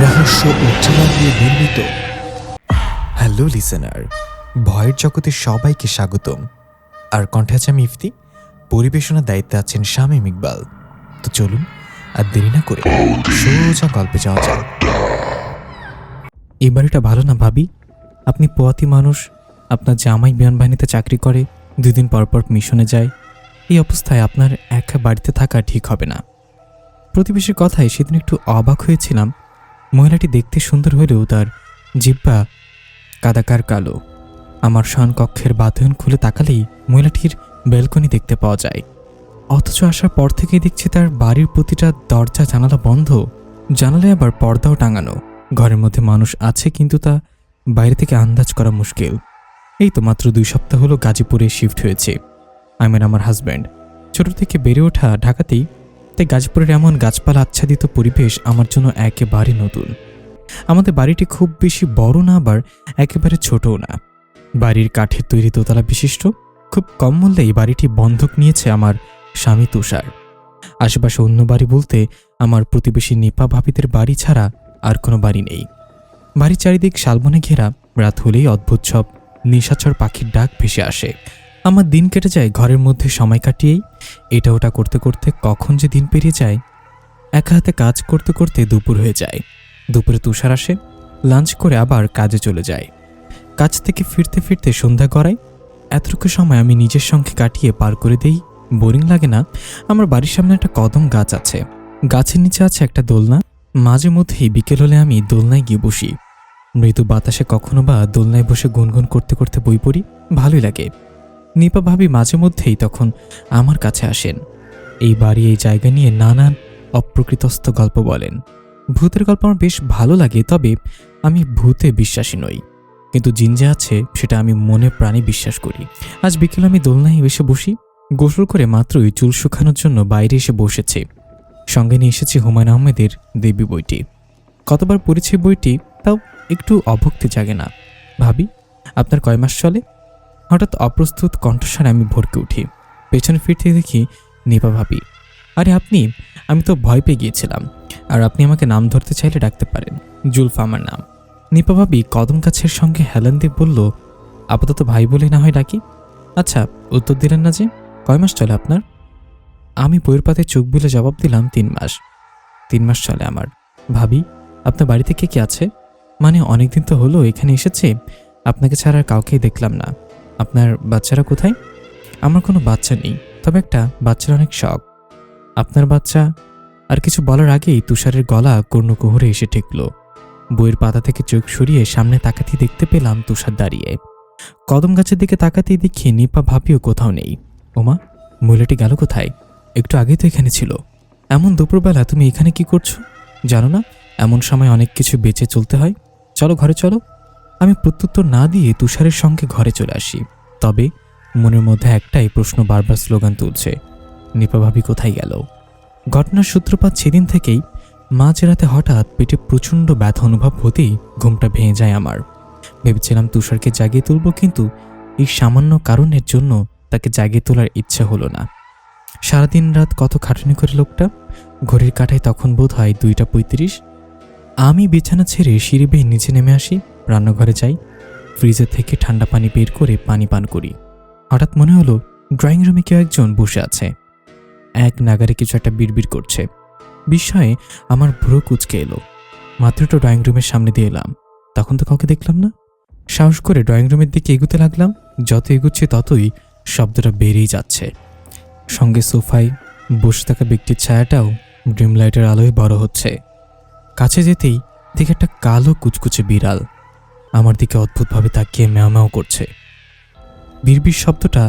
রহস্য ও চালান নিয়ে নির্মিত। হ্যালো লিসেনার, ভয়ের জগতে সবাইকে স্বাগতম। আর কণ্ঠে আছে আমি ইফতি, পরিবেশনার দায়িত্বে আছেন শামীম ইকবাল। তো চলুন আর দেরি না করে সোজা গল্পে যাওয়া যাক। এই বাড়িটা ভালো না ভাবি। আপনি পোয়াতি মানুষ, আপনার জামাই বিমান বাহিনীতে চাকরি করে, 2 দিন পর পর মিশনে যায়। এই অবস্থায় আপনার একা বাড়িতে থাকা ঠিক হবে না। প্রতিবেশীর কথায় সেদিন একটু অবাক হয়েছিলাম। মহিলাটি দেখতে সুন্দর হলেও তার জিহ্বা কাদাকার কালো। আমার শয়নকক্ষের বাতায়ন খুলে তাকালেই মহিলাটির ব্যালকনি দেখতে পাওয়া যায়, অথচ আসার পর থেকেই দেখছি তার বাড়ির প্রতিটা দরজা জানালা বন্ধ, জানালায় আবার পর্দাও টাঙানো। ঘরের মধ্যে মানুষ আছে, কিন্তু তা বাইরে থেকে আন্দাজ করা মুশকিল। এই তো মাত্র 2 সপ্তাহ হলো গাজীপুরে শিফট হয়েছে। আমার হাজব্যান্ড। ছোট থেকে বেড়ে ওঠা ঢাকাতেই, তাই গাজীপুরের এমন গাছপালা আচ্ছাদিত পরিবেশ আমার জন্য একেবারে নতুন। আমাদের বাড়িটি খুব বেশি বড় না, আবার একেবারে ছোটও না। বাড়ির কাঠের তৈরি দোতলা বিশিষ্ট। খুব কম মূল্যে এই বাড়িটি বন্ধক নিয়েছে আমার স্বামী তুষার। আশেপাশে অন্য বাড়ি বলতে আমার প্রতিবেশী নিপা ভাবিদের বাড়ি ছাড়া আর কোনো বাড়ি নেই। বাড়ির চারিদিক শালবনে ঘেরা। রাত হলেই অদ্ভুত সব নিশাচর পাখির ডাক ভেসে আসে। আমার দিন কেটে যায় ঘরের মধ্যে সময় কাটিয়েই। এটা ওটা করতে করতে কখন যে দিন পেরিয়ে যায়। একা হাতে কাজ করতে করতে দুপুর হয়ে যায়। দুপুরে তুষার আসে, লাঞ্চ করে আবার কাজে চলে যায়। কাজ থেকে ফিরতে ফিরতে সন্ধ্যা গড়ায়। এতটুকু সময় আমি নিজের সঙ্গে কাটিয়ে পার করে দেই। বোরিং লাগে না। আমার বাড়ির সামনে একটা কদম গাছ আছে, গাছের নিচে আছে একটা দোলনা। মাঝে মধ্যেই বিকেল হলে আমি দোলনায় গিয়ে বসি। মৃদু বাতাসে কখনো বা দোলনায় বসে গুনগুন করতে করতে বই পড়ি, ভালোই লাগে। নিপা ভাবি মাঝে মধ্যেই তখন আমার কাছে আসেন। এই বাড়ি, এই জায়গা নিয়ে নানান অপ্রকৃতস্থ গল্প বলেন। ভূতের গল্প আমার বেশ ভালো লাগে, তবে আমি ভূতে বিশ্বাসী নই। কিন্তু জিন যে আছে সেটা আমি মনে প্রাণে বিশ্বাস করি। আজ বিকেল আমি দোলনায় এসে বসি। গোসল করে মাত্রই চুল শুকানোর জন্য বাইরে এসে বসেছি। সঙ্গে নিয়ে এসেছি হুমায়ুন আহমেদের দেবী বইটি। কতবার পড়েছি বইটি, তাও একটু অভক্তি জাগে না। ভাবি, আপনার কয় মাস চলে? হঠাৎ অপ্রস্তুত কণ্ঠস্বরে আমি ভরকে উঠি। পেছনে ফিরতে দেখি নিপা ভাবি। আরে আপনি? আমি তো ভয় পেয়ে গিয়েছিলাম। আর আপনি আমাকে নাম ধরতে চাইলে ডাকতে পারেন, জুলফা আমার নাম। নিপা ভাবি কদম গাছের সঙ্গে হেলান দিয়ে বলল, আপাতত ভাই বলে না হয় ডাকি। আচ্ছা, উত্তর দিলেন না যে। কয় মাস চলে আপনার? আমি বইয়ের পাতে চোখ বুলে জবাব দিলাম, 3 মাস। 3 মাস চলে আমার। ভাবি, আপনার বাড়িতে কে কে আছে? মানে অনেকদিন তো হলো এখানে এসেছে, আপনাকে ছাড়া আর কাউকেই দেখলাম না। আপনার বাচ্চারা কোথায়? আমার কোনো বাচ্চা নেই, তবে একটা বাচ্চার অনেক শখ। আপনার বাচ্চা? আর কিছু বলার আগেই তুষারের গলা কর্ণকুহরে এসে ঠেকল। বইয়ের পাতা থেকে চোখ সরিয়ে সামনে তাকাতেই দেখতে পেলাম তুষার দাঁড়িয়ে। কদম গাছের দিকে তাকাতেই দেখি নিপা ভাবিও কোথাও নেই। ওমা, মহিলাটি গেল কোথায়? একটু আগেই তো এখানে ছিল। এমন দুপুরবেলা তুমি এখানে কি করছো? জানো না এমন সময় অনেক কিছু বেঁচে চলতে হয়? চলো ঘরে চলো। আমি প্রত্যুত্তর না দিয়ে তুষারের সঙ্গে ঘরে চলে আসি। তবে মনের মধ্যে একটাই প্রশ্ন বারবার স্লোগান তুলছে, নিপা ভাবি কোথায় গেল? ঘটনার সূত্রপাত সেদিন থেকেই। মাঝরাতে হঠাৎ পেটে প্রচণ্ড ব্যথা অনুভব হতেই ঘুমটা ভেঙে যায় আমার। ভেবেছিলাম তুষারকে জাগিয়ে তুলব, কিন্তু এই সামান্য কারণের জন্য তাকে জাগিয়ে তোলার ইচ্ছা হলো না। সারাদিন রাত কত খাটুনি করে লোকটা। ঘড়ির কাঁটায় তখন বোধ হয় 2:35। আমি বিছানা ছেড়ে সিঁড়ি বেয়ে নিচে নেমে আসি, রান্নাঘরে যাই। ফ্রিজের থেকে ঠান্ডা পানি বের করে পানি পান করি। হঠাৎ মনে হলো ড্রয়িং রুমে কেউ একজন বসে আছে, এক নাগারে কিছু একটা বিড়বিড় করছে। বিস্ময়ে আমার ভ্রু কুঁচকে এলো। মাত্র তো ড্রয়িং রুমের সামনে দিয়ে এলাম, তখন তো কাউকে দেখলাম না। সাহস করে ড্রয়িং রুমের দিকে এগুতে লাগলাম। যত এগুচ্ছে ততই শব্দটা বেড়েই যাচ্ছে। সঙ্গে সোফায় বসে থাকা ব্যক্তির ছায়াটাও ড্রিম লাইটের আলোয় বড় হচ্ছে। কাছে যেতেই দেখে একটা কালো কুচকুচে বিড়াল আমার দিকে অদ্ভুতভাবে তাকিয়ে ম্যাও ম্যাও করছে। বিড়বিড় শব্দটা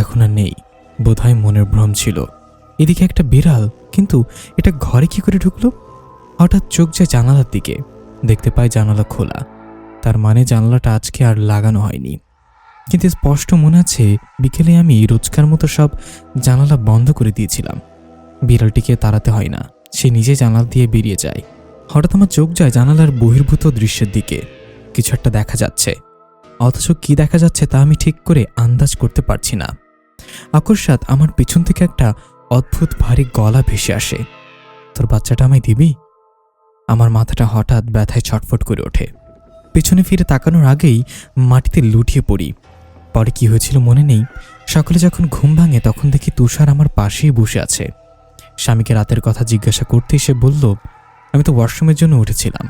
এখন আর নেই, বোধহয় মনের ভ্রম ছিল। এদিকে একটা বিড়াল, কিন্তু এটা ঘরে কি করে ঢুকলো? হঠাৎ চোখ যায় জানালার দিকে, দেখতে পাই জানালা খোলা। তার মানে জানালাটা আজকে আর লাগানো হয়নি। কিন্তু স্পষ্ট মনে আছে বিকেলে আমি রোজকার মতো সব জানালা বন্ধ করে দিয়েছিলাম। বিড়ালটিকে তাড়াতে হয় না, সে নিজে জানালা দিয়ে বেরিয়ে যায়। হঠাৎ আমার চোখ যায় জানালার বহির্ভূত দৃশ্যের দিকে। কিছু একটা দেখা যাচ্ছে, অথচ কি দেখা যাচ্ছে তা আমি ঠিক করে আন্দাজ করতে পারছি না। আকস্মাৎ আমার পেছন থেকে একটা অদ্ভুত ভারী গলা ভেসে আসে, তোর বাচ্চাটা আমায় দিবি? আমার মাথাটা হঠাৎ ব্যথায় ছটফট করে ওঠে। পেছনে ফিরে তাকানোর আগেই মাটিতে লুটিয়ে পড়ি। পরে কি হয়েছিল মনে নেই। সকালে যখন ঘুম ভাঙে তখন দেখি তুষার আমার পাশেই বসে আছে। স্বামীকে রাতের কথা জিজ্ঞাসা করতেই সে বলল, আমি তো ওয়াশরুমের জন্য উঠেছিলাম,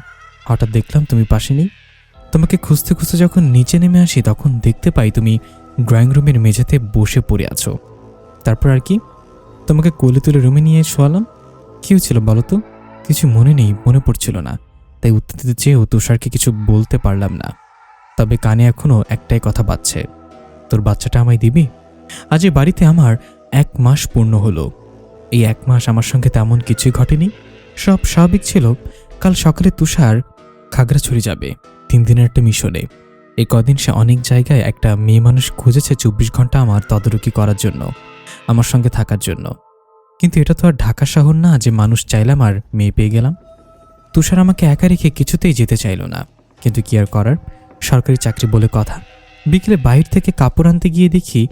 হঠাৎ দেখলাম তুমি পাশে নেই। তোমাকে খুঁজতে খুঁজতে যখন নিচে নেমে আসি তখন দেখতে পাই তুমি ড্রয়িং রুমের মেঝেতে বসে পড়ে আছো। তারপর আর কি, তোমাকে কোলে তুলে রুমে নিয়ে শোয়ালাম। কি হয়েছিল বলো তো? কিছু মনে নেই, মনে পড়ছিল না, তাই উত্তর দিতে চেয়েও তুষারকে কিছু বলতে পারলাম না। তবে কানে এখনও একটাই কথা বাজছে, তোর বাচ্চাটা আমায় দিবি? আজ এই বাড়িতে আমার 1 মাস পূর্ণ হলো। এই 1 মাস আমার সঙ্গে তেমন কিছুই ঘটেনি, সব স্বাভাবিক ছিল। কাল সকালে তুষার খাগড়াছড়ি যাবে 3 দিনের একটা মিশনে। এই কদিন সে অনেক জায়গায় একটা মেয়ে মানুষ খুঁজেছে 24 ঘন্টা আমার তদারকি করার জন্য, আমার সঙ্গে থাকার জন্য। কিন্তু এটা তো আর ঢাকা শহর না যে মানুষ চাইলাম আর মেয়ে পেয়ে গেলাম। তুষার আমাকে একা রেখে কিছুতেই যেতে চাইল না, কিন্তু কি আর করার, সরকারি চাকরি বলে কথা। বিকেলে বাইরে থেকে কাপড় আনতে গিয়ে দেখি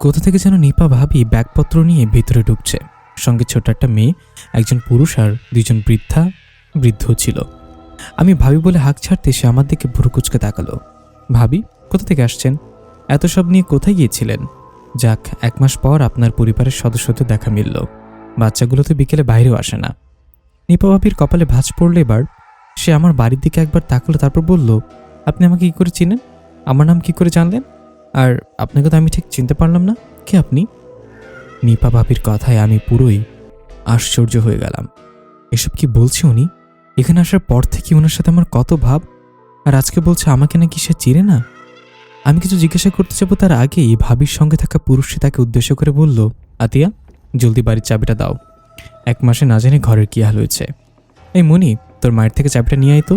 কোথা থেকে যেন নিপা ভাবি ব্যাগপত্র নিয়ে ভিতরে ঢুকছে। সঙ্গে ছোট একটা মেয়ে, একজন পুরুষ আর 2 জন বৃদ্ধ ছিল। আমি ভাবি বলে হাঁক ছাড়তে সে আমার দিকে ভুরু কুচকে তাকালো। ভাবি, কোথা থেকে আসছেন? এত সব নিয়ে কোথায় গিয়েছিলেন? যাক, 1 মাস পর আপনার পরিবারের সদস্যদের দেখা মিলল। বাচ্চাগুলো তো বিকেলে বাইরেও আসে না। নিপা ভাবির কপালে ভাঁজ পড়ল এবার। সে আমার বাড়ির দিকে একবার তাকালো, তারপর বলল, আপনি আমাকে কি করে চিনেন? আমার নাম কি করে জানলেন? আর আপনাকে তো আমি ঠিক চিনতে পারলাম না, কে আপনি? নিপা ভাবির কথায় আমি পুরোই আশ্চর্য হয়ে গেলাম। এসব কি বলছে উনি? এখানে আসার পর থেকে ওনার সাথে আমার কত ভাব, আর আজকে বলছে আমাকে নাকি সে চিনে না। আমি কিছু জিজ্ঞাসা করতে যাবো তার আগেই ভাবির সঙ্গে থাকা পুরুষটি তাকে উদ্দেশ্য করে বলল, আতিয়া, জলদি বাড়ির চাবিটা দাও। 1 মাসে না জানি ঘরের কি হাল হয়েছে। এই মনি, তোর মায়ের থেকে চাবিটা নিয়ে আয় তো।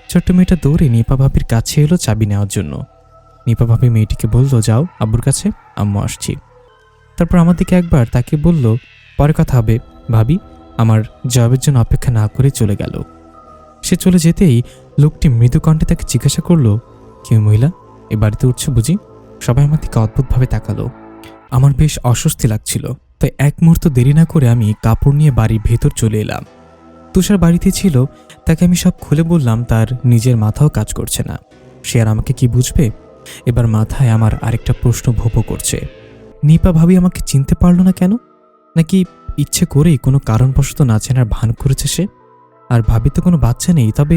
ছোট্ট মেয়েটা দৌড়ে নিপা ভাবির কাছে এলো চাবি নেওয়ার জন্য। নিপা ভাবি মেয়েটিকে বলল, যাও আব্বুর কাছে, আম্মু আসছি। তারপর আমার দিকে একবার তাকে বলল, পরে কথা হবে। ভাবি আমার জবাবের জন্য অপেক্ষা না করে চলে গেল। সে চলে যেতেই লোকটি মৃদু কণ্ঠে তাকে জিজ্ঞাসা করলো, কেউ মহিলা এ বাড়িতে উঠছে বুঝি? সবাই আমার দিকে অদ্ভুতভাবে তাকালো। আমার বেশ অস্বস্তি লাগছিল, তাই 1 মুহূর্ত দেরি না করে আমি কাপড় নিয়ে বাড়ির ভেতর চলে এলাম। তুষার বাড়িতে ছিল, তাকে আমি সব খুলে বললাম। তার নিজের মাথাও কাজ করছে না, সে আর আমাকে কি বুঝবে? এবার মাথায় আমার আরেকটা প্রশ্ন ভোপো করছে, নিপা ভাবি আমাকে চিনতে পারলো না কেন? নাকি ইচ্ছে করেই কোনো কারণবশত না চেনার ভান করেছে সে? আর ভাবি তো কোনো বাচ্চা নেই, তবে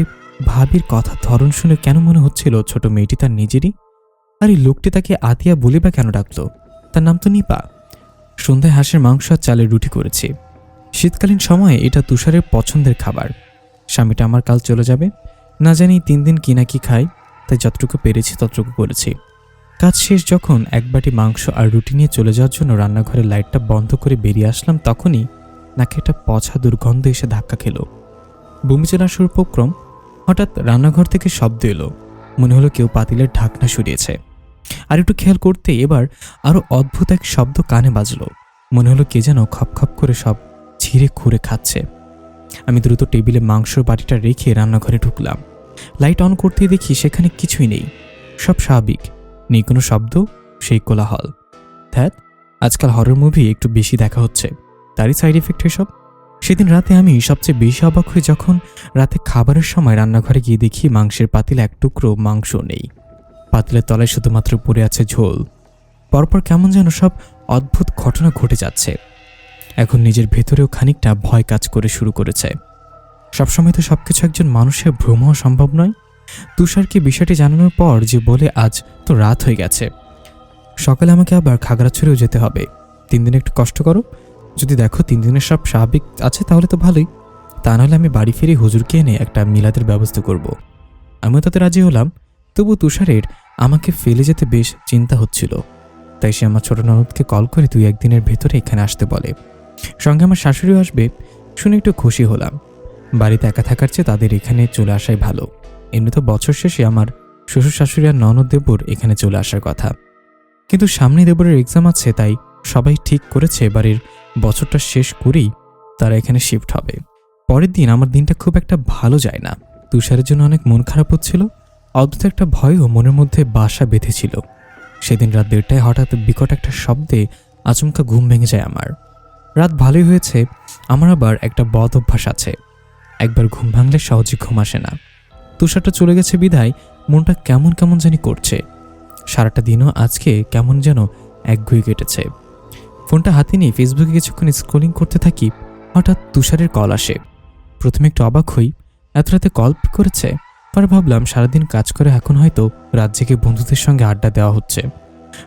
ভাবির কথা ধরন শুনে কেন মনে হচ্ছিল ছোট মেয়েটি তার নিজেরই? আর এই লোকটি তাকে আতিয়া বলে বা কেন ডাকলো? তার নাম তো নিপা। সন্ধ্যায় হাঁসের মাংস আর চালের রুটি করেছি। শীতকালীন সময়ে এটা তুষারের পছন্দের খাবার। স্বামীটা আমার কাল চলে যাবে, না জানি 3 দিন কি না কি খাই, তাই যতটুকু পেরেছি ততটুকু করেছি। কাজ শেষ যখন 1 বাটি মাংস আর রুটি নিয়ে চলে যাওয়ার জন্য রান্নাঘরের লাইটটা বন্ধ করে বেরিয়ে আসলাম, তখনই নাকি একটা পচা দুর্গন্ধ এসে ধাক্কা খেলো। বমি চলে আসার উপক্রম। হঠাৎ রান্নাঘর থেকে শব্দ এলো, মনে হলো কেউ পাতিলের ঢাকনা সরিয়েছে। আর একটু খেয়াল করতে এবার আরো অদ্ভুত এক শব্দ কানে বাজলো। মনে হলো কে যেন খপ খপ করে সব ছিঁড়ে খুঁড়ে খাচ্ছে। আমি দ্রুত টেবিলে মাংসর বাটিটা রেখে রান্নাঘরে ঢুকলাম। লাইট অন করতেই দেখি সেখানে কিছুই নেই, সব স্বাভাবিক, নেই কোনো শব্দ, সেই কোলাহল। ধ্যাত, আজকাল হরর মুভি একটু বেশি দেখা হচ্ছে, তারই সাইড এফেক্ট এসব। সেদিন রাতে আমি সবচেয়ে বেশি অবাক হয়ে যখন রাতে খাবারের সময় রান্নাঘরে গিয়ে দেখি মাংসের পাতিলে 1 টুকরো মাংস নেই। পাতিলের তলায় শুধুমাত্র পড়ে আছে ঝোল। পরপর কেমন যেন সব অদ্ভুত ঘটনা ঘটে যাচ্ছে। এখন নিজের ভেতরেও খানিকটা ভয় কাজ করে শুরু করেছে। সবসময় তো সবকিছু একজন মানুষের ভ্রম হওয়া সম্ভব নয়। তুষারকে বিষয়টি জানানোর পর যে বলে, আজ তো রাত হয়ে গেছে, সকালে আমাকে আবার খাগড়াছড়িও যেতে হবে। 3 দিন একটু কষ্ট করো, যদি দেখো 3 দিনের সব স্বাভাবিক আছে তাহলে তো ভালোই, তা নাহলে আমি বাড়ি ফিরে হুজুরকে এনে একটা মিলাদের ব্যবস্থা করব। আমিও তাতে রাজি হলাম। তবু তুষারের আমাকে ফেলে যেতে বেশ চিন্তা হচ্ছিল, তাই সে আমার ছোট ননদকে কল করে 2-1 দিনের ভেতরে এখানে আসতে বলে। সঙ্গে আমার শাশুড়িও আসবে শুনে একটু খুশি হলাম। বাড়িতে একা থাকার চেয়ে তাদের এখানে চলে আসাই ভালো। এমনি তো বছর শেষে আমার শ্বশুর শাশুড়ি আর ননদ দেবর এখানে চলে আসার কথা, কিন্তু সামনে দেবরের এক্সাম আছে, তাই সবাই ঠিক করেছে এবারের বছরটা শেষ করেই তারা এখানে শিফট হবে। পরের দিন আমার দিনটা খুব একটা ভালো যায় না। তুষারের জন্য অনেক মন খারাপ হচ্ছিল, অদ্ভুত একটা ভয়ও মনের মধ্যে বাসা বেঁধেছিল। সেদিন রাত 1:30টায় হঠাৎ বিকট একটা শব্দে আচমকা ঘুম ভেঙে যায় আমার। রাত ভালোই হয়েছে, আমার আবার একটা বদ অভ্যাস আছে, একবার ঘুম ভাঙলে সহজে ঘুম আসে না। তুষারটা চলে গেছে বিধায় মনটা কেমন কেমন জানি করছে। সারাটা দিনও আজকে কেমন যেন একগুঁয়ে কেটেছে। ফোনটা হাতে নিয়ে ফেসবুকে কিছুক্ষণ স্ক্রলিং করতে থাকি। হঠাৎ তুষারের কল আসে। প্রথমে একটু অবাক হই, এত রাতে কল করেছে। পরে ভাবলাম সারাদিন কাজ করে এখন হয়তো রাত জেগে বন্ধুদের সঙ্গে আড্ডা দেওয়া হচ্ছে।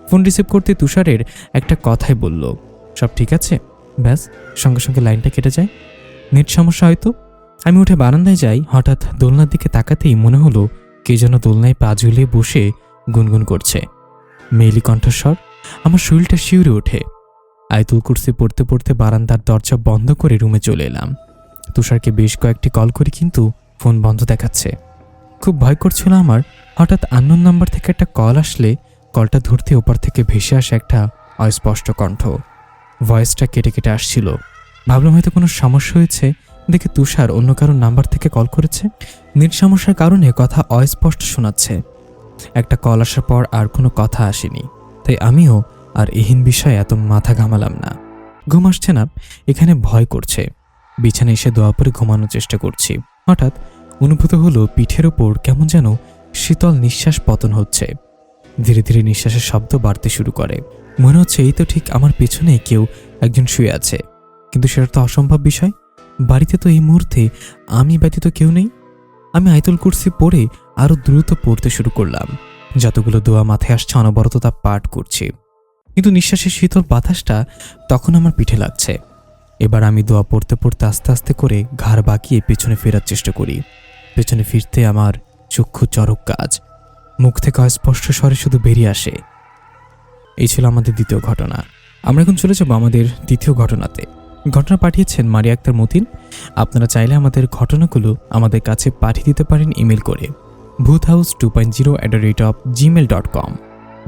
ফোন রিসিভ করতে তুষারের একটা কথাই বলল, সব ঠিক আছে? ব্যাস, সঙ্গে সঙ্গে লাইনটা কেটে যায়। নেট সমস্যা হয়তো। আমি উঠে বারান্দায় যাই। হঠাৎ দোলনার দিকে তাকাতেই মনে হলো কে যেন দোলনায় পা ঝুলিয়ে বসে গুনগুন করছে। মেয়েলি কণ্ঠস্বর। আমার শরীরটা শিউরে ওঠে। আয়াতুল কুরসি পড়তে পড়তে বারান্দার দরজা বন্ধ করে রুমে চলে এলাম। তুষারকে বেশ কয়েকটি কল করি, কিন্তু ফোন বন্ধ দেখাচ্ছে। খুব ভয় করছিল আমার। হঠাৎ আননোন নাম্বার থেকে একটা কল আসলে কলটা ধরতে ওপার থেকে ভেসে আসে একটা অস্পষ্ট কণ্ঠ। ভয়েসটা কেটে কেটে আসছিল। ভাবলাম হয়তো কোনো সমস্যা হয়েছে দেখে তুষার অন্য কারোর নাম্বার থেকে কল করেছে। নেট সমস্যার কারণে কথা অস্পষ্ট শোনাচ্ছে। একটা কল আসার পর আর কোনো কথা আসেনি, তাই আমিও আর এহীন বিষয়ে এত মাথা ঘামালাম না। ঘুম আসছে না, এখানে ভয় করছে। বিছানায় এসে দোয়া পরে ঘুমানোর চেষ্টা করছি। হঠাৎ অনুভূত হলো পিঠের ওপর কেমন যেন শীতল নিঃশ্বাস পতন হচ্ছে। ধীরে ধীরে নিঃশ্বাসের শব্দ বাড়তে শুরু করে। মনে হচ্ছে এই তো ঠিক আমার পেছনে কেউ একজন শুয়ে আছে, কিন্তু সেটা তো অসম্ভব বিষয়। বাড়িতে তো এই মুহূর্তে আমি ব্যতীত কেউ নেই। আমি আয়াতুল কুরসি পড়ে আরো দ্রুত পড়তে শুরু করলাম। যতগুলো দোয়া মাথায় আসছে অনবরত তা পাঠ করছি, কিন্তু নিঃশ্বাসের শীতল বাতাসটা তখন আমার পিঠে লাগছে। এবার আমি দোয়া পড়তে পড়তে আস্তে আস্তে করে ঘাড় বাঁকিয়ে পেছনে ফেরার চেষ্টা করি। পেছনে ফিরতে আমার চক্ষু চরক কাজ। মুখ থেকে অস্পষ্ট স্বরে শুধু বেরিয়ে আসে। এই ছিল আমাদের দ্বিতীয় ঘটনা। আমরা এখন চলে যাব আমাদের তৃতীয় ঘটনাতে। ঘটনা পাঠিয়েছেন মারিয়া আক্তার মতিন। আপনারা চাইলে আমাদের ঘটনাগুলো আমাদের কাছে পাঠিয়ে দিতে পারেন ইমেল করে boothhouse2.0@gmail.com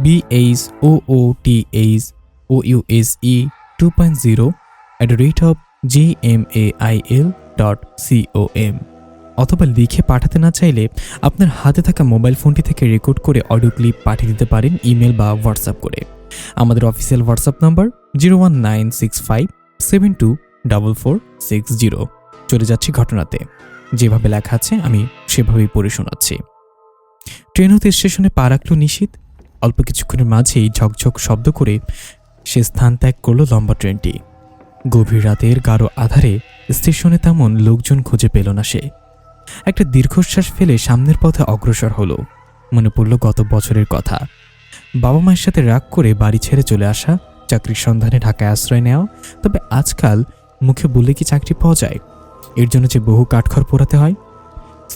BHOOTHOUSE2.0@gmail.com অথবা লিখে পাঠাতে না চাইলে আপনার হাতে থাকা মোবাইল ফোনটি থেকে রেকর্ড করে অডিও ক্লিপ পাঠিয়ে দিতে পারেন ইমেল বা হোয়াটসঅ্যাপ করে। আমাদের অফিসিয়াল হোয়াটসঅ্যাপ নাম্বার 01965724460। চলে যাচ্ছি ঘটনাতে। যেভাবে লেখা আছে আমি সেভাবেই পড়ে শোনাচ্ছি। ট্রেন হতে স্টেশনে পা রাখল নিশীথ। অল্প কিছুক্ষণের মাঝেই ঝকঝক শব্দ করে সে স্থান ত্যাগ করল লম্বা ট্রেনটি। গভীর রাতের গাঢ় আধারে স্টেশনে তেমন লোকজন খুঁজে পেল না সে। একটা দীর্ঘশ্বাস ফেলে সামনের পথে অগ্রসর হলো। মনে পড়ল গত বছরের কথা। বাবা মায়ের সাথে রাগ করে বাড়ি ছেড়ে চলে আসা, চাকরির সন্ধানে ঢাকায় আশ্রয় নেওয়া। তবে আজকাল মুখে বললে কি চাকরি পাওয়া যায়? এর জন্য যে বহু কাঠখড় পোড়াতে হয়।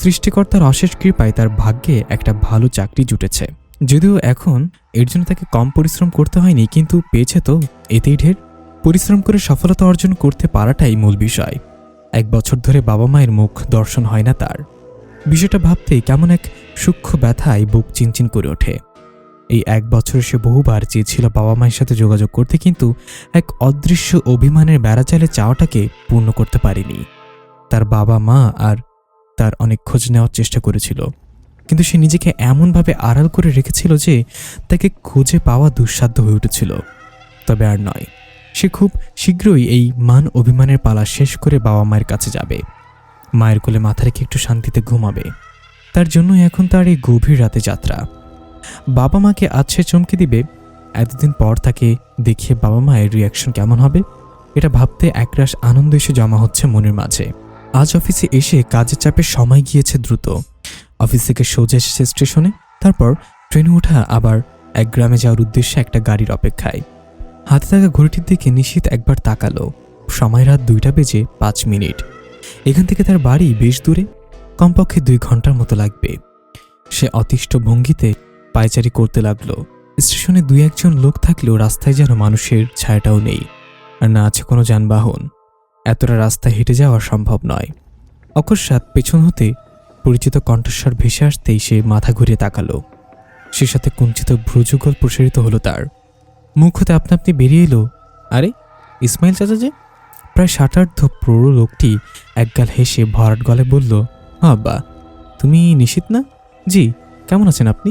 সৃষ্টিকর্তার অশেষ কৃপায় তার ভাগ্যে একটা ভালো চাকরি জুটেছে। যদিও এখন এর জন্য তাকে কম পরিশ্রম করতে হয়নি, কিন্তু পেয়েছে তো এতেই ঢের। পরিশ্রম করে সফলতা অর্জন করতে পারাটাই মূল বিষয়। 1 বছর ধরে বাবা মায়ের মুখ দর্শন হয় না তার। বিষয়টা ভাবতেই কেমন এক সূক্ষ্ম ব্যথায় বুক চিনচিন করে ওঠে। এই 1 বছরে সে বহুবার চেয়েছিল বাবা মায়ের সাথে যোগাযোগ করতে, কিন্তু এক অদৃশ্য অভিমানের বেড়াজালে চাওয়াটাকে পূর্ণ করতে পারেনি। তার বাবা মা আর তার অনেক খোঁজ নেওয়ার চেষ্টা করেছিল, কিন্তু সে নিজেকে এমনভাবে আড়াল করে রেখেছিল যে তাকে খুঁজে পাওয়া দুঃসাধ্য হয়ে উঠেছিল। তবে আর নয়, সে খুব শীঘ্রই এই মান অভিমানের পালা শেষ করে বাবা মায়ের কাছে যাবে। মায়ের কোলে মাথা রেখে একটু শান্তিতে ঘুমাবে। তার জন্যই এখন তার এই গভীর রাতে যাত্রা। বাবা মাকে আজ সে চমকে দিবে। এতদিন পর তাকে দেখিয়ে বাবা মায়ের রিয়াকশন কেমন হবে, এটা ভাবতে একরাশ আনন্দ এসে জমা হচ্ছে মনের মাঝে। আজ অফিসে এসে কাজের চাপে সময় গিয়েছে দ্রুত। অফিস থেকে সোজা এসেছে স্টেশনে, তারপর ট্রেনে ওঠা, আবার এক গ্রামে যাওয়ার উদ্দেশ্যে একটা গাড়ির অপেক্ষায়। হাতে থাকা ঘড়িটির দিকে নিশীথ একবার তাকালো। সময় রাত 2:05। এখান থেকে তার বাড়ি বেশ দূরে, কমপক্ষে 2 ঘন্টার মতো লাগবে। সে অতিষ্ঠ ভঙ্গিতে পায়চারি করতে লাগলো। স্টেশনে 2-1 লোক থাকলেও রাস্তায় যেন মানুষের ছায়াটাও নেই, আর না আছে কোনো যানবাহন। এতটা রাস্তা হেঁটে যাওয়া সম্ভব নয়। অকস্মাৎ পেছন হতে পরিচিত কণ্ঠস্বর ভেসে আসতেই সে মাথা ঘুরিয়ে তাকালো। সে সাথে কুঞ্চিত ভ্রুযুগল প্রসারিত হলো তার। মুখ হতে আপনা আপনি বেরিয়ে এলো, আরে ইসমাইল চাচা যে। প্রায় 60-60 প্রৌঢ় লোকটি একগাল হেসে ভরাট গলায় বলল, আব্বা, তুমি নিশীথ না? জি, কেমন আছেন আপনি?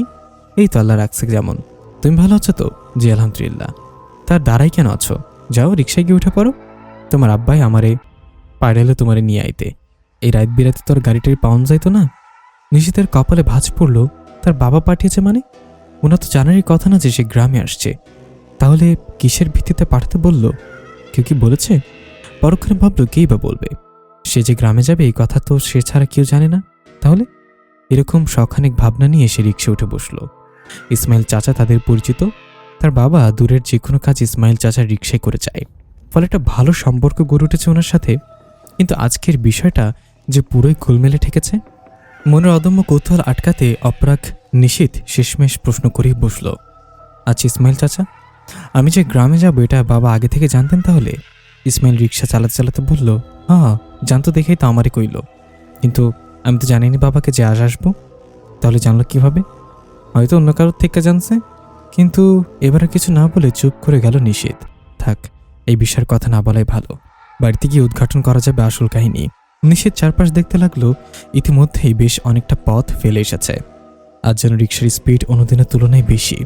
এই তো আল্লাহ রাখছে যেমন। তুমি ভালো আছো তো? জি আলহামদুলিল্লাহ। তার দাঁড়াই কেন আছো? যাও রিক্সায় গিয়ে উঠে পড়ো। তোমার আব্বাই আমারে পাড়াইলে তোমারে নিয়ে আইতে। এই রাত বিরাতে তোর গাড়িটাই পাওয়া যাইতো না? নিশিতের কপালে ভাঁজ পড়ল, তার বাবা পাঠিয়েছে মানে? ওনার তো জানারই কথা না যে সে গ্রামে আসছে। তাহলে কিসের ভিত্তিতে পাঠাতে বলল? কেউ কি বলেছে? পরক্ষণে ভাবলো কেই বা বলবে, সে যে গ্রামে যাবে এই কথা তো সে ছাড়া কেউ জানে না। তাহলে এরকম শখানেক ভাবনা নিয়ে সে রিক্সা উঠে বসল। ইসমাইল চাচা তাদের পরিচিত, তার বাবা দূরের যে কোনো কাজ ইসমাইল চাচার রিক্সায় করে যায়, ফলে একটা ভালো সম্পর্ক গড়ে উঠেছে ওনার সাথে। কিন্তু আজকের বিষয়টা যে পুরোই গোলমেলে ঠেকেছে। মনের অদম্য কৌতূহল আটকাতে অপরাগ নিশীথ শেষমেশ প্রশ্ন করেই বসল, আচ্ছা ইসমাইল চাচা, আমি যে গ্রামে যাব এটা বাবা আগে থেকে জানতেন তাহলে? ইসমাইল রিক্সা চালাতে চালাতে বলল, হ্যাঁ জানতো দেখেই তো আমারই কইল। কিন্তু আমি তো জানিনি বাবাকে যে আজ আসবো। তাহলে জানলো কিভাবে? হয়তো অন্য কারোর থেকে জানছে। কিন্তু এবারে কিছু না বলে চুপ করে গেল নিশীথ। থাক, এই বিষয়ের কথা না বলাই ভালো। বাড়িতে গিয়ে উদ্ঘাটন করা যাবে আসল কাহিনী। নিশীথ চারপাশ দেখতে লাগলো। ইতিমধ্যেই বেশ অনেকটা পথ ফেলে এসেছে। আজ যেন রিক্সার স্পিড অন্যদিনের তুলনায় বেশি।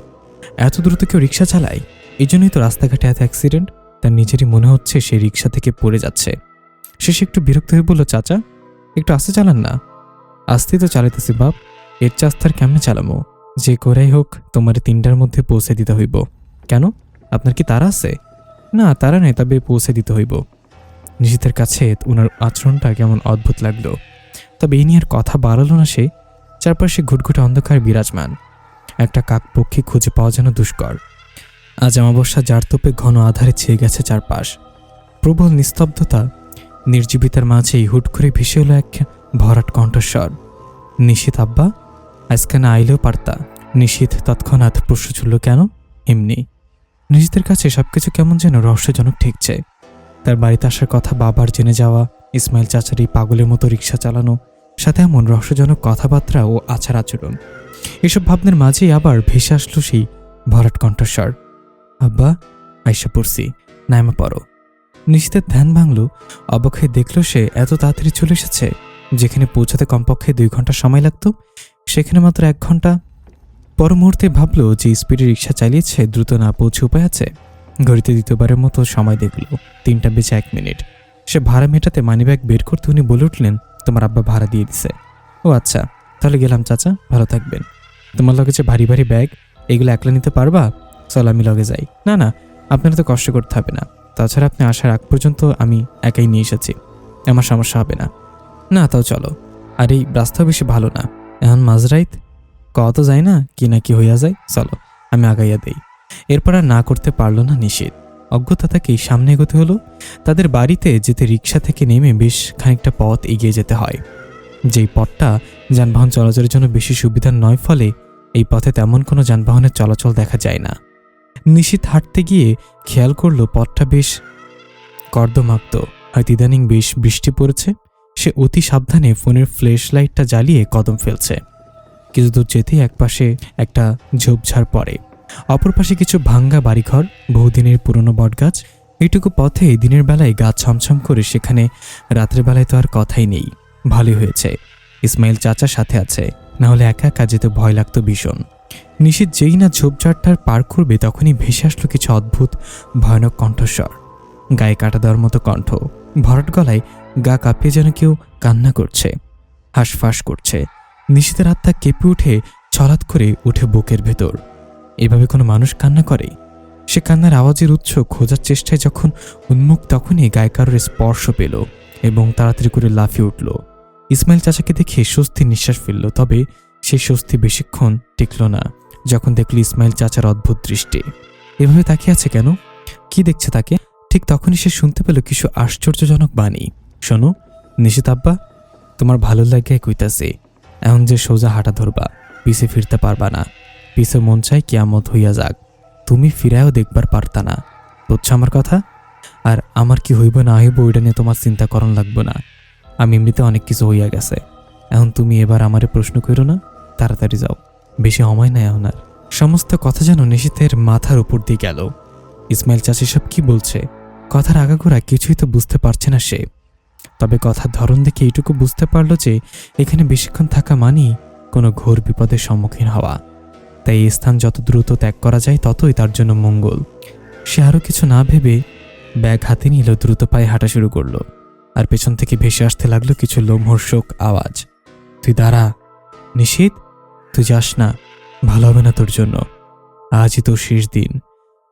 এত দ্রুত কেউ রিক্সা চালায়? এই জন্যই তো রাস্তাঘাটে এত অ্যাক্সিডেন্ট। তার নিজেরই মনে হচ্ছে সে রিক্সা থেকে পড়ে যাচ্ছে। শেষে একটু বিরক্ত হয়ে বলল, চাচা একটু আস্তে চালান না। আস্তেই তো চালাইতেছি বাপ, এর চাস্তার কেমনে চালামো? যে করেই হোক তোমার 3টার মধ্যে পৌঁছে দিতে হইব। কেন, আপনার কি তারা আছে? না তারা নেই, তবে পৌঁছে দিতে হইব। নিশীথের কাছে ওনার আচরণটা কেমন অদ্ভুত লাগলো। তবে এই নিয়ে আর কথা বাড়ালো না সে। চারপাশে ঘুটঘুটে অন্ধকার বিরাজমান। একটা কাকপক্ষী খুঁজে পাওয়া যেন দুষ্কর। আজ অমাবস্যা যার তোপে ঘন আধারে ছেয়ে গেছে চারপাশ। প্রবল নিস্তব্ধতা। নির্জীবিতার মাঝেই হুট করে ভেসে এলো এক ভরাট কণ্ঠস্বর, নিশীথ আব্বা, আজকে না আইলেও পারতা। নিশীথ তৎক্ষণাৎ প্রশ্ন ছুড়ল, কেন? এমনি। নিশীথের কাছে সবকিছু কেমন যেন রহস্যজনক ঠেকছে। তার বাড়িতে আসার কথা বাবার জেনে যাওয়া, ইসমাইল চাচার এই পাগলের মতো রিক্সা চালানো, সাথে এমন রহস্যজনক কথাবার্তা ও আচার আচরণ। এসব ভাবনার মাঝেই আবার ভেসে আসলো সেই ভরাট কণ্ঠস্বর, আব্বা আইসা পড়ছি, নাইমা পড়ো। নিশীথের ধ্যান ভাঙল। অবাক হয়ে দেখল সে এত তাড়াতাড়ি চলে এসেছে। যেখানে পৌঁছাতে কমপক্ষে 2 ঘন্টা সময় লাগতো, সেখানে মাত্র 1 ঘন্টা। পর মুহূর্তে ভাবল যে স্পিডে রিক্সা চালিয়েছে, দ্রুত না পৌঁছে উপায় আছে। ঘড়িতে দ্বিতীয়বারের মতো সময় দেখল, 3টা বেজে 1 মিনিট। সে ভাড়া মেটাতে মানিব্যাগ বের করতে উনি বলে উঠলেন, তোমার আব্বা ভাড়া দিয়ে দিছে। ও আচ্ছা, তাহলে গেলাম চাচা, ভালো থাকবেন। তোমার লগে যে ভারী ভারী ব্যাগ, এগুলো একলা নিতে পারবা? চল আমি লগে যাই। না না, আপনারা তো কষ্ট করতে হবে না। তাছাড়া আপনি আসার আগ পর্যন্ত আমি একাই নিয়ে এসেছি, আমার সমস্যা হবে না। না তাও চলো। আর এই রাস্তাও বেশি ভালো না, এখন মাঝরাইত কত যায় না কি না কি হইয়া যায়। চলো আমি আগাইয়া দেই। এরপর আর না করতে পারল না নিশীথ। অজ্ঞতা তাকেই সামনে এগোতে হলো। তাদের বাড়িতে যেতে রিক্সা থেকে নেমে বেশ খানিকটা পথ এগিয়ে যেতে হয়। যেই পথটা যানবাহন চলাচলের জন্য বেশি সুবিধার নয়, ফলে এই পথে তেমন কোনো যানবাহনের চলাচল দেখা যায় না। নিশীথ হাঁটতে গিয়ে খেয়াল করলো পথটা বেশ কর্দমাক্ত, হয়তো ইদানিং বেশ বৃষ্টি পড়েছে। সে অতি সাবধানে ফোনের ফ্ল্যাশ লাইটটা জ্বালিয়ে কদম ফেলছে। কিছু দূর যেতেই একপাশে একটা ঝোপঝাড় পড়ে, অপর পাশে কিছু ভাঙ্গা বাড়িঘর, বহুদিনের পুরনো বটগাছ। এইটুকু পথে দিনের বেলায় গা ছমছম করে, সেখানে রাতের বেলায় তো আর কথাই নেই। ভালোই হয়েছে ইসমাইল চাচা সাথে আছে, না হলে একা একা যেতে ভয় লাগতো ভীষণ। নিশীথ যেই না ঝোপঝাড়টার পার করবে, তখনই ভেসে আসলো কিছু অদ্ভুত ভয়ানক কণ্ঠস্বর। গায়ে কাটা দেওয়ার মতো কণ্ঠ, ভরাট গলায় গা কাঁপিয়ে যেন কেউ কান্না করছে, হাঁসফাঁস করছে। নিশীথের আত্মা কেঁপে উঠে ছলাৎ করে উঠে বুকের ভেতর। এভাবে কোনো মানুষ কান্না করে? সে কান্নার আওয়াজের উৎস খোঁজার চেষ্টায় যখন উন্মুখ, তখনই গায়ে কারোর স্পর্শ পেল এবং তাড়াতাড়ি করে লাফিয়ে উঠল। ইসমাইল চাচাকে দেখে স্বস্তির নিঃশ্বাস ফেলল। তবে সেই স্বস্তি বেশিক্ষণ টিকল না, যখন দেখল ইসমাইল চাচার অদ্ভুত দৃষ্টি। এভাবে তাকিয়ে আছে কেন? কি দেখছে তাকে? ঠিক তখনই সে শুনতে পেল কিছু আশ্চর্যজনক বাণী। শোনো নিশীথ আব্বা, তোমার ভালো লাগে কইতাছে, এখন যে সোজা হাঁটা ধরবা, পিছে ফিরতে পারবা না। পিছে মন চাই কিয়ামত হইয়া যাক, তুমি ফিরায়ও দেখবার পারতা না। বুঝছো আমার কথা? আর আমার কি হইব না হইব ওইটা নিয়ে তোমার চিন্তা করণ লাগবো না। আমি এমনিতে অনেক কিছু হইয়া গেছে। এখন তুমি এবার আমারে প্রশ্ন করো না, তাড়াতাড়ি যাও, বেশি সময় নাই এখন আর। সমস্ত কথা যেন নিশীথের মাথার উপর দিয়ে গেল। ইসমাইল চাচি সব কি বলছে? কথার আগাগোড়া কিছুই তো বুঝতে পারছে না সে। তবে কথার ধরন দেখে এইটুকু বুঝতে পারল যে এখানে বেশিক্ষণ থাকা মানেই কোনো ঘোর বিপদের সম্মুখীন হওয়া। তাই এই স্থান যত দ্রুত ত্যাগ করা যায় ততই তার জন্য মঙ্গল। সে আরও কিছু না ভেবে ব্যাগ হাতে নিল, দ্রুত পায়ে হাঁটা শুরু করলো। আর পেছন থেকে ভেসে আসতে লাগলো কিছু লোমহর্ষক আওয়াজ। তুই দাঁড়া নিশীথ, তুই যাস না, ভালো হবে না তোর জন্য, আজই তোর শেষ দিন।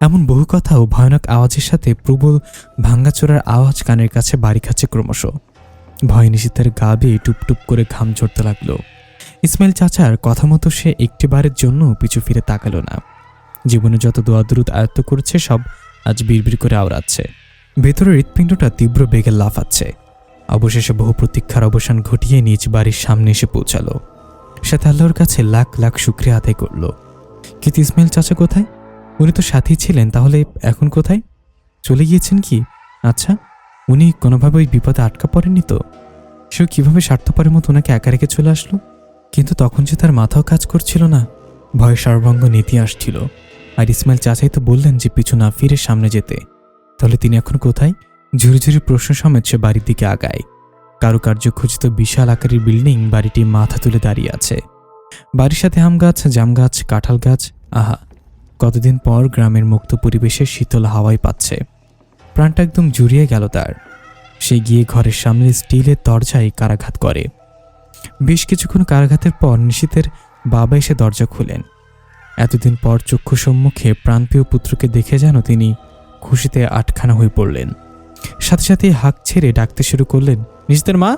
এমন বহু কথা ও ভয়ানক আওয়াজের সাথে প্রবল ভাঙ্গাচোরার আওয়াজ কানের কাছে বাড়ি খাচ্ছে ক্রমশ। ভয় নিশীথের গা বেয়ে টুপটুপ করে ঘাম ঝরতে লাগলো। ইসমাইল চাচার কথা মতো সে একটিবারের জন্য পিছু ফিরে তাকালো না। জীবনে যত দোয়াদরুদ আয়ত্ত করেছে সব আজ বিড়বিড় করে আওড়াচ্ছে। ভেতরের হৃৎপিণ্ডটা তীব্র বেগে লাফাচ্ছে। অবশেষে বহু প্রতীক্ষার অবসান ঘটিয়ে নিজ বাড়ির সামনে এসে পৌঁছালো। সে আল্লাহর কাছে লাখ লাখ শুকরিয়া আদায় করল। কিন্তু ইসমাইল চাচা কোথায়? উনি তো সাথেই ছিলেন, তাহলে এখন কোথায়? চলে গিয়েছেন কি? আচ্ছা, উনি কোনোভাবে ওই বিপদে আটকা পড়েননি তো? সেও কীভাবে স্বার্থপরের মতো ওনাকে একা রেখে চলে আসলো? কিন্তু তখন যে তার মাথাও কাজ করছিল না, ভয়ে সর্বাঙ্গ নীতি আসছিল। আর ইসমাইল চাচাই তো বললেন যে পিছু না ফিরে সামনে যেতে। তাহলে তিনি এখন কোথায়? ঝুড়ি ঝুড়ি প্রশ্ন সমেত সে বাড়ির দিকে আগায়। কারুকার্য খচিত বিশাল আকারের বিল্ডিং বাড়িটি মাথা তুলে দাঁড়িয়ে আছে। বাড়ির সাথে আম গাছ, জাম গাছ, কাঁঠাল গাছ। আহা, কতদিন পর গ্রামের মুক্ত পরিবেশে শীতল হাওয়াই পাচ্ছে। প্রাণটা একদম জুড়িয়ে গেল তার। সে গিয়ে ঘরের সামনে স্টিলের দরজায় কারাঘাত করে। বেশ কিছুক্ষণ কারাঘাতের পর নিশীথের বাবা এসে দরজা খুলেন। এতদিন পর চক্ষু সম্মুখে প্রাণপ্রিয় পুত্রকে দেখে যেন তিনি খুশিতে আটখানা হয়ে পড়লেন। সাথে সাথে হাঁক ছেড়ে ডাকতে শুরু করলেন, নিশীথের মা।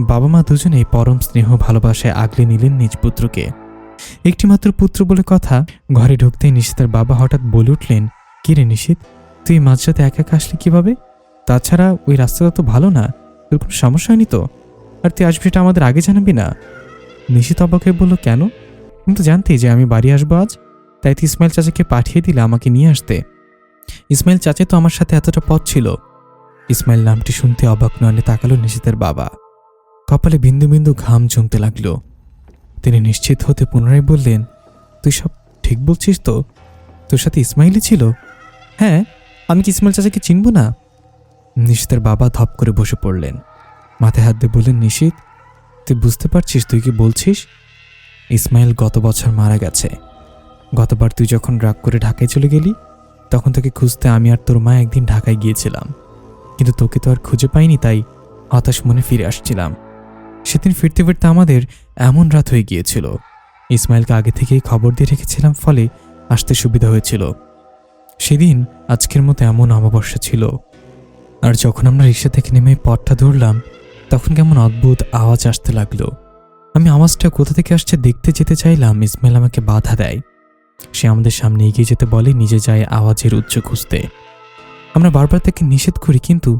বাবা মা দুজনেই পরম স্নেহ ভালোবাসায় আগলে নিলেন নিজ পুত্রকে। একটিমাত্র পুত্র বলে কথা। ঘরে ঢুকতেই নিশীথের বাবা হঠাৎ বলে উঠলেন, কি রে নিশীথ, তুই মাঝরাতে একা একা আসলি কিভাবে? তাছাড়া ওই রাস্তাটা তো ভালো না, তোর কোনো সমস্যা হয়নি তো? আর তুই আসবি সেটা আমাদের আগে জানাবি না? নিশীথ অবাক হয়ে বলল, কেন? তুমি তো জানতেই যে আমি বাড়ি আসবো আজ, তাই তো ইসমাইল চাচাকে পাঠিয়ে দিলে আমাকে নিয়ে আসতে। ইসমাইল চাচা তো আমার সাথে এতটা পথ ছিল। ইসমাইল নামটি শুনতে অবাক নয়নে তাকালো নিশীথের বাবা। কপালে বিন্দু বিন্দু ঘাম জমতে লাগলো। তিনি নিশ্চিত হতে পুনরায় বললেন, তুই সব ঠিক বলছিস তো? তোর সাথে ইসমাইলই ছিল? হ্যাঁ, আমি কি ইসমাইল চাচাকে চিনব না? নিশীথের বাবা ধপ করে বসে পড়লেন। মাথায় হাত দিয়ে বললেন, নিশীথ, তুই বুঝতে পারছিস তুই কি বলছিস? ইসমাইল গত বছর মারা গেছে। গতবার তুই যখন রাগ করে ঢাকায় চলে গেলি, তখন তোকে খুঁজতে আমি আর তোর মা একদিন ঢাকায় গিয়েছিলাম। কিন্তু তোকে তো আর খুঁজে পাইনি, তাই হতাশ মনে ফিরে আসছিলাম। সেদিন ফিরতে ফিরতে আমাদের এমন রাত হয়ে গিয়েছিল। ইসমাইলকে আগে থেকেই খবর দিয়ে রেখেছিলাম, ফলে আসতে সুবিধা হয়েছিল। সেদিন আজকের মতো এমন অমাবস্যা ছিল। আর যখন আমরা রিক্সা থেকে নেমে পথটা ধরলাম, তখন কেমন অদ্ভুত আওয়াজ আসতে লাগলো। আমি আওয়াজটা কোথা থেকে আসছে দেখতে যেতে চাইলাম, ইসমাইল আমাকে বাধা দেয়। সে আমাদের সামনে এগিয়ে যেতে বলে, নিজে যায় আওয়াজের উৎস খুঁজতে। আমরা বারবার তাকে নিষেধ করি, কিন্তু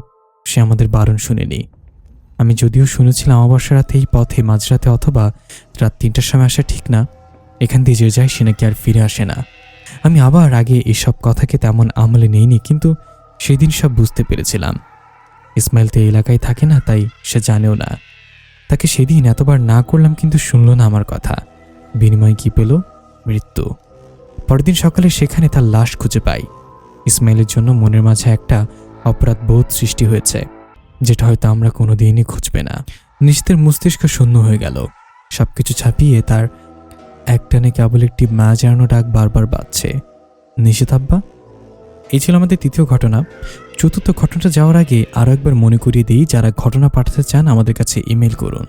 সে আমাদের বারণ শুনেনি। আমি যদিও শুনেছিলাম অমাবস্যা রাতে এই পথে মাঝরাতে অথবা রাত ৩টার সময় আসা ঠিক না, এখান দিয়ে যে যায় সে নাকি আর ফিরে আসে না। আমি আবার আগে এসব কথাকে তেমন আমলে নেইনি, কিন্তু সেদিন সব বুঝতে পেরেছিলাম। ইসমাইল তো এই এলাকায় থাকে না, তাই সে জানেও না। তাকে সেদিন এতবার না করলাম, কিন্তু শুনল না আমার কথা। বিনিময়ে কি পেল? মৃত্যু। পরের দিন সকালে সেখানে তার লাশ খুঁজে পাই। ইসমাইলের জন্য মনের মাঝে একটা অপরাধ বোধ সৃষ্টি হয়েছে, যেটা হয়তো আমরা কোনোদিনই খুঁজবে না। নিশীথের মস্তিষ্ক শূন্য হয়ে গেল। সবকিছু ছাপিয়ে তার একটানে কেবল একটি মা জানানো ডাক বারবার বাজছে, নিশীথ আব্বা। এই ছিল আমাদের তৃতীয় ঘটনা। চতুর্থ ঘটনাটা যাওয়ার আগে আরও একবার মনে করিয়ে দিই, যারা ঘটনা পাঠাতে চান আমাদের কাছে ইমেল করুন।